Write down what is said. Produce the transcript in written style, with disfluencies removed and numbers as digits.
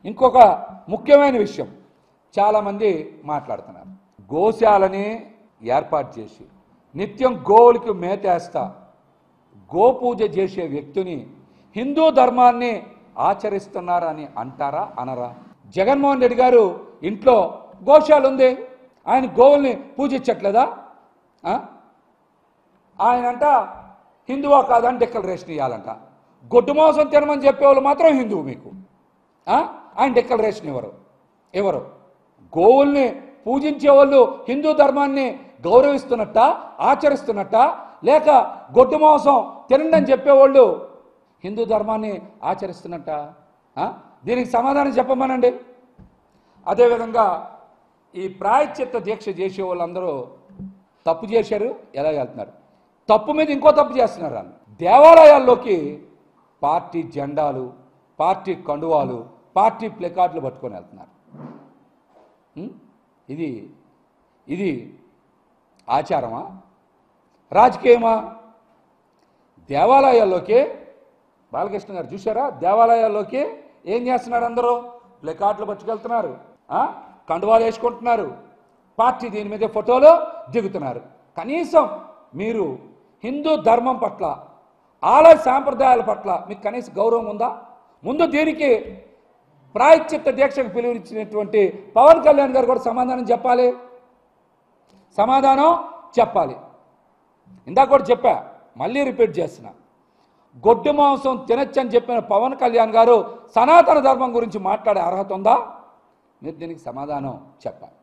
ఇంకొక ముఖ్యమైన విషయం చాలామంది మాట్లాడుతున్నారు. గోశాలని ఏర్పాటు చేసి నిత్యం గోవులకి మేతేస్తా గోపూజ చేసే వ్యక్తిని హిందూ ధర్మాన్ని ఆచరిస్తున్నారని అంటారా అనరా? జగన్మోహన్ రెడ్డి గారు ఇంట్లో గోశాల ఉంది, ఆయన గోవుల్ని పూజించట్లేదా? ఆయనంట హిందువా కాదని డిక్లరేషన్ ఇవ్వాలంట. గొడ్డు మాంసం తినమని చెప్పేవాళ్ళు మాత్రం హిందువు మీకు. ఆయన డిక్లరేషన్ ఎవరు? గోవుల్ని పూజించే వాళ్ళు హిందూ ధర్మాన్ని గౌరవిస్తున్నట్ట, ఆచరిస్తున్నట్ట, లేక గొడ్డు మాంసం తినండి అని చెప్పేవాళ్ళు హిందూ ధర్మాన్ని ఆచరిస్తున్నట్ట? దీనికి సమాధానం చెప్పమనండి. అదేవిధంగా ఈ ప్రాయశ్చిత్త దీక్ష చేసే వాళ్ళందరూ తప్పు చేశారు, ఎలా వెళ్తున్నారు? తప్పు మీద ఇంకో తప్పు చేస్తున్నారు. వాళ్ళు దేవాలయాల్లోకి పార్టీ జెండాలు, పార్టీ కండువాలు, పార్టీ ప్లెకార్డులు పట్టుకొని వెళ్తున్నారు. ఇది ఆచారమా, రాజకీయమా? దేవాలయాల్లోకి బాలకృష్ణ గారు చూసారా? దేవాలయాల్లోకి ఏం చేస్తున్నారు? అందరూ ప్లెకార్డులు పట్టుకెళ్తున్నారు, కండువాలు వేసుకుంటున్నారు, పార్టీ దీని మీద ఫోటోలు దిగుతున్నారు. కనీసం మీరు హిందూ ధర్మం పట్ల, ఆలయ సాంప్రదాయాల పట్ల మీకు కనీస గౌరవం ఉందా? ముందు దీనికి ప్రాయశ్చిత్త దీక్షకు పిలువనిచ్చినటువంటి పవన్ కళ్యాణ్ గారు కూడా సమాధానం చెప్పాలి. ఇందాక కూడా చెప్పా, మళ్ళీ రిపీట్ చేస్తున్నా. గొడ్డు మాంసం తినచ్చని చెప్పిన పవన్ కళ్యాణ్ గారు సనాతన ధర్మం గురించి మాట్లాడే అర్హత ఉందా? మీరు దీనికి సమాధానం చెప్పాలి.